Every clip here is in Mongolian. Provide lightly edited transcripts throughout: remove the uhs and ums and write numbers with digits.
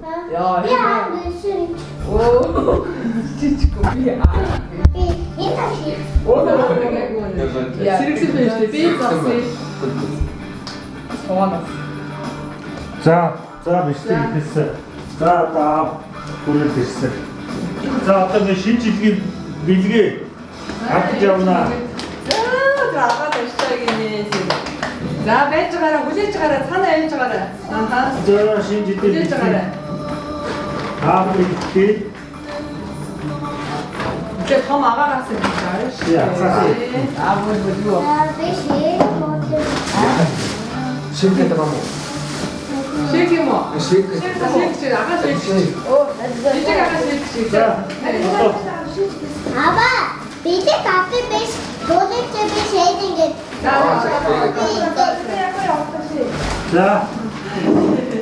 Ja, oh, Chichko, ja. Oh, ja, sirkse бий засыг. Сооноо. За бичлэг хийсэн. За хүрээд ирсэн. За одоо нэг шинэ жилийн бэлгээ авч явна. За аваад ирсэн гинэ. За байж байгаараа хүлээж байгаараа цаана явж байгаараа. Аа. За шинэ жилийн хүлээж байгаараа. бэлгээ. Тэг том агаараас нь гарч. Юу. Ширкет байгаа мó. Шик юм уу? Шик. Шик агаас шик. Оо, жижиг агаас шик. Ава, бидэг кафе биш, дуулж биш хийдингээ.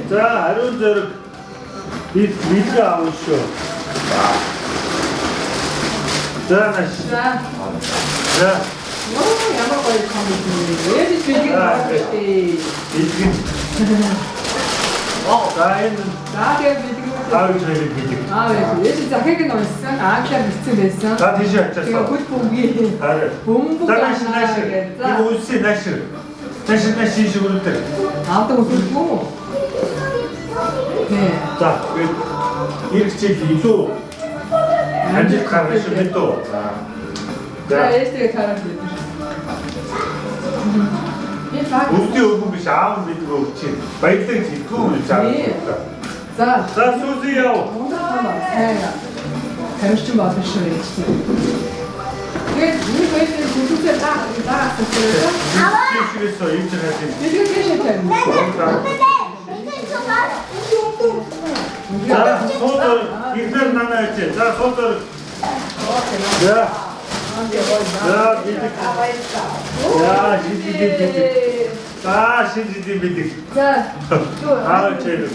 За ариун зэрэг бэлгээ авах шүү. За маш. За. Ямар гоё юм бэ? Ээж бэлгийг авчихъя. Бэлэг. За энэ Тэгээд бэлгийг авч бэлэг. ээж захыг нь уншсан. Англиар бичсэн байсан. За тийш Тэгээ ачаасан. хөл бөмбөгийн Харин. бөмбөг За нааш. Энэ үлсээ нааш. Нааш шигүрдэг. Аадаг үсэлгүй үү? Нэ. За ирэх жил илүү амжилт гаргах шиг мэдээ. За ээжтэйгээ тарах гэдэг. Үлдээ өгөн биш аав мэдээ өгч. Баярлаг хэлгүй юм чам. За Сүүси яв. Тамирчин болно шүү ээжтэй. Тэгээд нэг баярын бүлүүсээ даасан чинь. Тийшээсөө ийж байгаа юм. Бэлэг тийшээ тавина. За суудаар ирдэр нанаач. За суудаар. За. За бидэг. За бидэг. За шидэд бидэг. За. Аа чэлээ.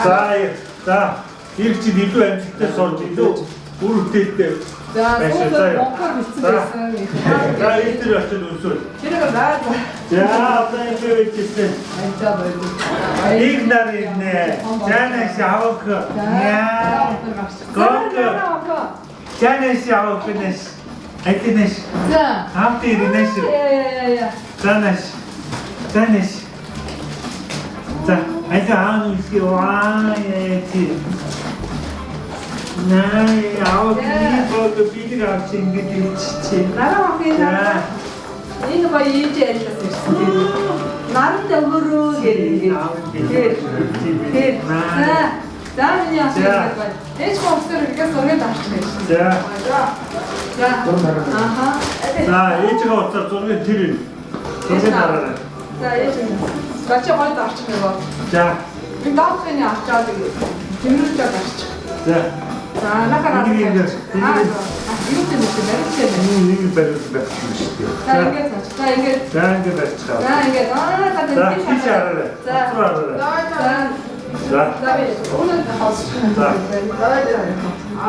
За ирэх чинь илүү амжилттай сурч илүү үр хөвтөлтэй. За суудаар монхоор бичсэн байсан. За энэ очил өсвөл. Тэрийг наад. За одоо ингэ бичсэн. Айдаа баяр. Ийг нар ирнэ. Жанаш авах. Яа. Жанаш авах нэш. Айтнэш. За. Хамт ирнэш. Яа. Жанаш. Жанаш. За айдаа нүсги вааяти. Nej, jeg får det bitte godt tænke det til. Нараа хийнаа. Энэ гоё ийж яллаас ирсэн. Наранд өгөрөө гэх. Тэгээд. За миний асуулт байна. Эч хостер ихэс өргөд авчих юм. За. За. Аха. За, ээжгээ уцаар зургийг тэр юм. Зургийг хараарай. За ээж. Бачаа гойд авчих юм байна. За. Би даахын авчаад тэмүүлж авчих. За. За накараа. Юу юм бэ? Нэг барил барьсан шүү дээ. За ингээд. За ингээд барьчихаа. За ингээд. За тийш хараарай. За. За. За би өнөө хаас. За.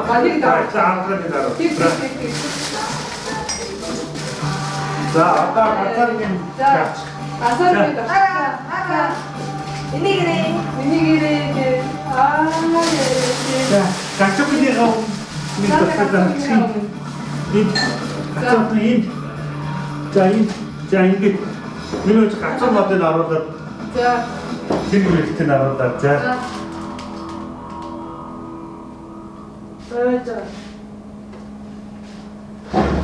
Балиг даа. За амтраны дараа. Тик. За одоо гацаргийн гаач. Асар бид. Инигэрээ. За, гачгүй гоо нэг тасалсан. Энд гацны энд. За ингэж минут гацсан модыг оруулаад. За. Тэр үргэлтэн оруулаад. За.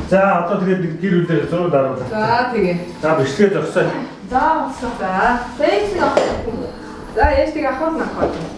За одоо тэгээд гэр үлээр зураг оруулаад. За тэгээ. За бичлэгээ зогсоо. За болсоо. За. Тэйс нөх. За ээжтэйг авах нь авах.